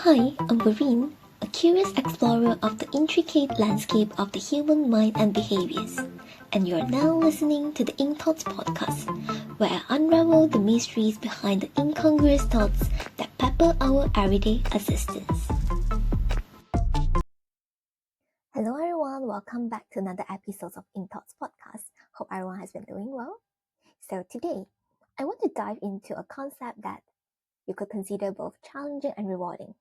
Hi, I'm Vareen, a curious explorer of the intricate landscape of the human mind and behaviors, and you're now listening to the Ink Thoughts podcast, where I unravel the mysteries behind the incongruous thoughts that pepper our everyday existence. Hello everyone, welcome back to another episode of Ink Thoughts podcast. Hope everyone has been doing well. So today, I want to dive into a concept that you could consider both challenging and rewarding.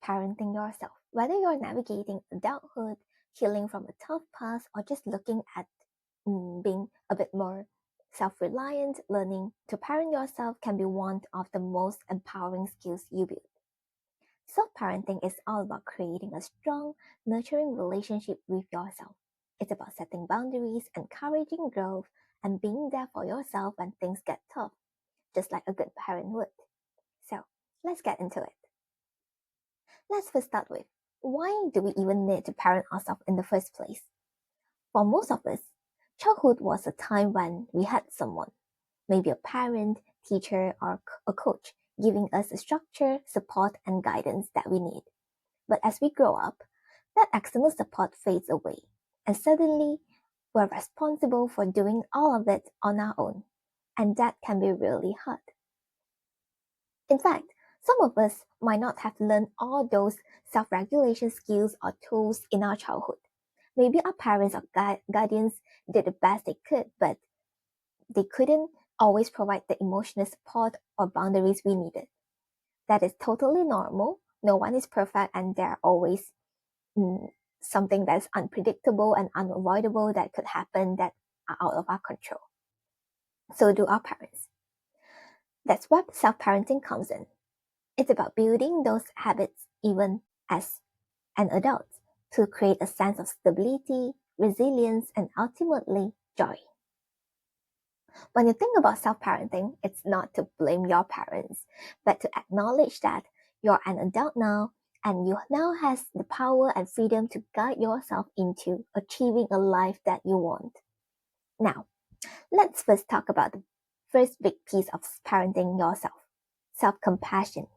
Parenting yourself. Whether you're navigating adulthood, healing from a tough past, or just looking at being a bit more self-reliant, learning to parent yourself can be one of the most empowering skills you build. Self-parenting is all about creating a strong, nurturing relationship with yourself. It's about setting boundaries, encouraging growth, and being there for yourself when things get tough, just like a good parent would. So, let's get into it. Let's first start with, why do we even need to parent ourselves in the first place? For most of us, childhood was a time when we had someone, maybe a parent, teacher, or a coach, giving us the structure, support, and guidance that we need. But as we grow up, that external support fades away, and suddenly we're responsible for doing all of it on our own, and that can be really hard. In fact, some of us might not have learned all those self-regulation skills or tools in our childhood. Maybe our parents or guardians did the best they could, but they couldn't always provide the emotional support or boundaries we needed. That is totally normal. No one is perfect, and there are always something that's unpredictable and unavoidable that could happen that are out of our control. So do our parents. That's where self-parenting comes in. It's about building those habits even as an adult to create a sense of stability, resilience, and ultimately joy. When you think about self-parenting, it's not to blame your parents, but to acknowledge that you're an adult now and you now has the power and freedom to guide yourself into achieving a life that you want. Now, let's first talk about the first big piece of parenting yourself, self-compassion.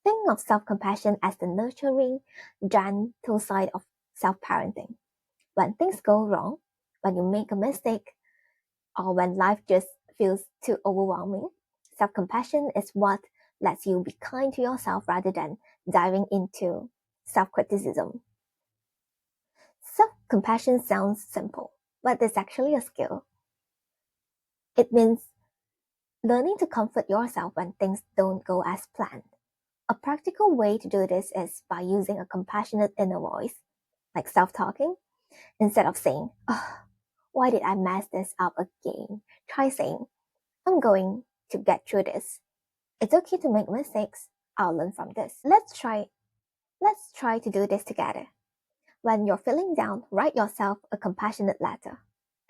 Think of self-compassion as the nurturing, gentle side of self-parenting. When things go wrong, when you make a mistake, or when life just feels too overwhelming, self-compassion is what lets you be kind to yourself rather than diving into self-criticism. Self-compassion sounds simple, but it's actually a skill. It means learning to comfort yourself when things don't go as planned. A practical way to do this is by using a compassionate inner voice, like self-talking. Instead of saying, "Oh, why did I mess this up again?" Try saying, "I'm going to get through this. It's okay to make mistakes. I'll learn from this. Let's try to do this together." When you're feeling down, write yourself a compassionate letter.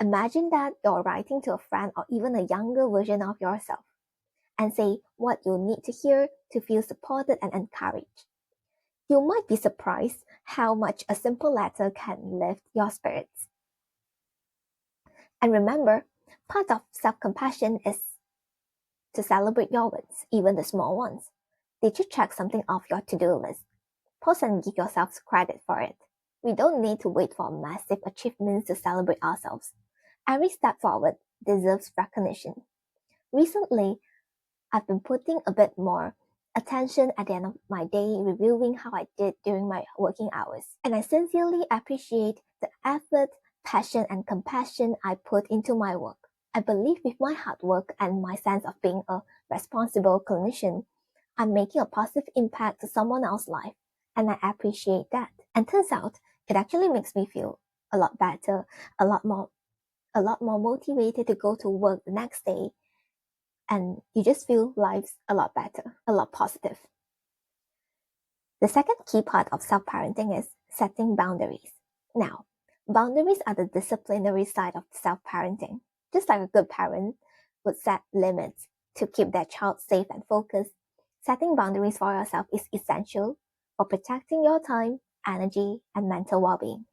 Imagine that you're writing to a friend or even a younger version of yourself, and say what you need to hear to feel supported and encouraged. You might be surprised how much a simple letter can lift your spirits. And remember, part of self-compassion is to celebrate your wins, even the small ones. Did you check something off your to-do list? Pause and give yourself credit for it. We don't need to wait for massive achievements to celebrate ourselves. Every step forward deserves recognition. Recently, I've been putting a bit more attention at the end of my day, reviewing how I did during my working hours. And I sincerely appreciate the effort, passion, and compassion I put into my work. I believe with my hard work and my sense of being a responsible clinician, I'm making a positive impact to someone else's life, and I appreciate that. And turns out, it actually makes me feel a lot better, a lot more motivated to go to work the next day, and you just feel life's a lot better, a lot positive. The second key part of self-parenting is setting boundaries. Now, boundaries are the disciplinary side of self-parenting. Just like a good parent would set limits to keep their child safe and focused, setting boundaries for yourself is essential for protecting your time, energy, and mental well-being.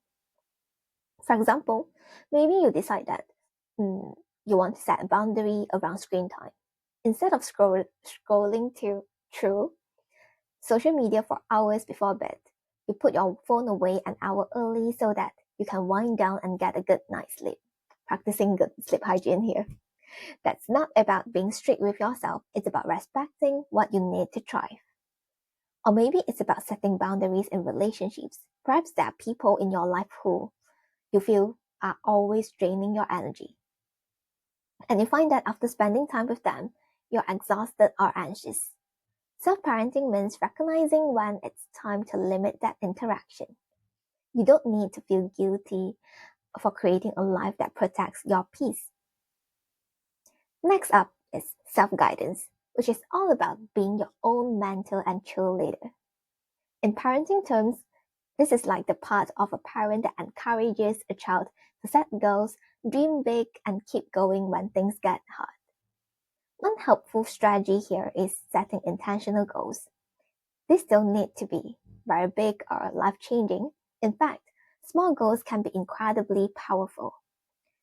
For example, maybe you decide that you want to set a boundary around screen time. Instead of scrolling through, social media for hours before bed. You put your phone away an hour early so that you can wind down and get a good night's sleep. Practicing good sleep hygiene here. That's not about being strict with yourself. It's about respecting what you need to thrive. Or maybe it's about setting boundaries in relationships. Perhaps there are people in your life who you feel are always draining your energy. And you find that after spending time with them, you're exhausted or anxious. Self-parenting means recognizing when it's time to limit that interaction. You don't need to feel guilty for creating a life that protects your peace. Next up is self-guidance, which is all about being your own mentor and cheerleader. In parenting terms, this is like the part of a parent that encourages a child to set goals, dream big, and keep going when things get hard. One helpful strategy here is setting intentional goals. These don't need to be very big or life-changing. In fact, small goals can be incredibly powerful.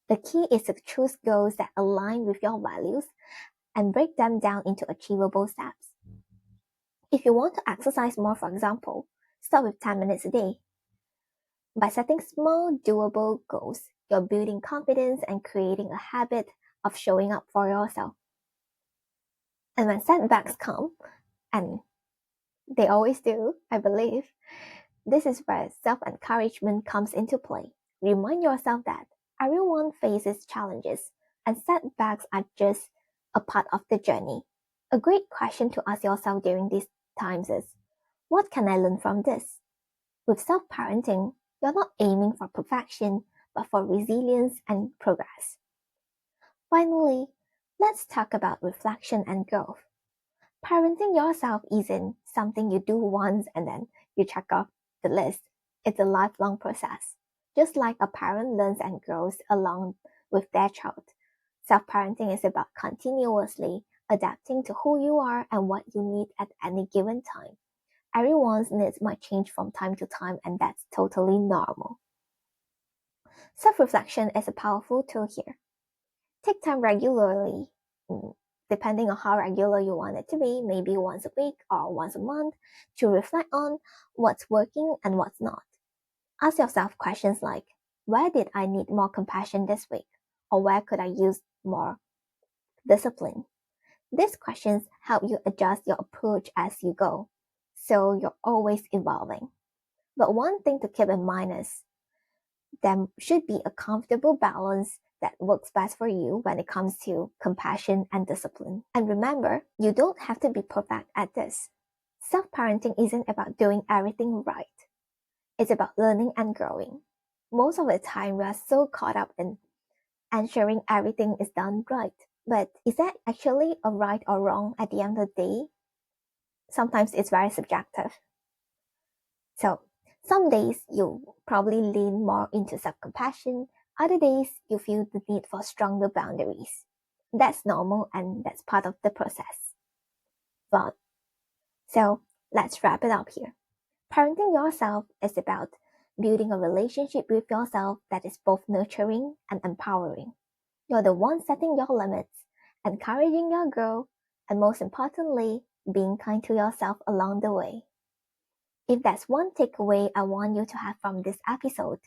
The key is to choose goals that align with your values and break them down into achievable steps. If you want to exercise more, for example, start with 10 minutes a day. By setting small, doable goals, you're building confidence and creating a habit of showing up for yourself. And when setbacks come, and they always do, I believe, this is where self-encouragement comes into play. Remind yourself that everyone faces challenges, and setbacks are just a part of the journey. A great question to ask yourself during these times is, what can I learn from this? With self-parenting, you're not aiming for perfection, but for resilience and progress. Finally, let's talk about reflection and growth. Parenting yourself isn't something you do once and then you check off the list. It's a lifelong process. Just like a parent learns and grows along with their child, self-parenting is about continuously adapting to who you are and what you need at any given time. Everyone's needs might change from time to time, and that's totally normal. Self-reflection is a powerful tool here. Take time regularly, depending on how regular you want it to be, maybe once a week or once a month, to reflect on what's working and what's not. Ask yourself questions like, where did I need more compassion this week? Or where could I use more discipline? These questions help you adjust your approach as you go, so you're always evolving. But one thing to keep in mind is there should be a comfortable balance that works best for you when it comes to compassion and discipline. And remember, you don't have to be perfect at this. Self-parenting isn't about doing everything right. It's about learning and growing. Most of the time, we are so caught up in ensuring everything is done right. But is that actually a right or wrong at the end of the day? Sometimes it's very subjective. So, some days you probably lean more into self-compassion. Other days you feel the need for stronger boundaries. That's normal and that's part of the process. But, so let's wrap it up here. Parenting yourself is about building a relationship with yourself that is both nurturing and empowering. You're the one setting your limits, encouraging your growth, and most importantly, being kind to yourself along the way. If that's one takeaway I want you to have from this episode,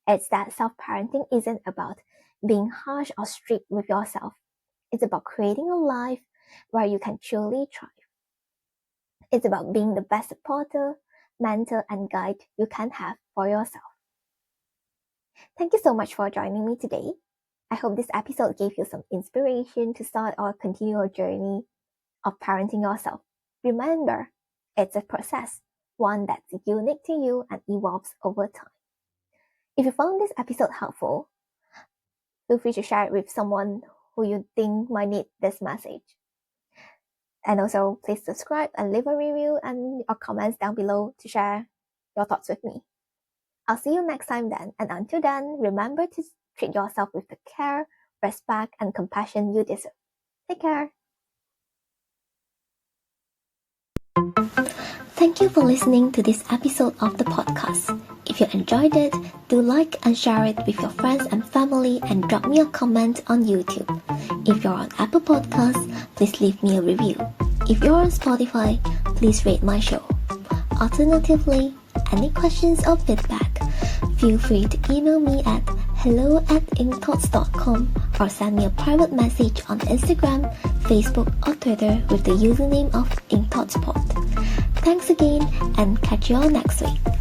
it's that self-parenting isn't about being harsh or strict with yourself. It's about creating a life where you can truly thrive. It's about being the best supporter, mentor, and guide you can have for yourself. Thank you so much for joining me today. I hope this episode gave you some inspiration to start or continue your journey of parenting yourself. Remember, it's a process, one that's unique to you and evolves over time. If you found this episode helpful, feel free to share it with someone who you think might need this message. And also, please subscribe and leave a review and your comments down below to share your thoughts with me. I'll see you next time then, and until then, remember to treat yourself with the care, respect, and compassion you deserve. Take care. Thank you for listening to this episode of the podcast. If you enjoyed it, do like and share it with your friends and family and drop me a comment on YouTube. If you're on Apple Podcasts, please leave me a review. If you're on Spotify, please rate my show. Alternatively, any questions or feedback, feel free to email me at hello@incthoughts.com or send me a private message on Instagram, Facebook or Twitter with the username of IncThoughtspod. Thanks again and catch you all next week.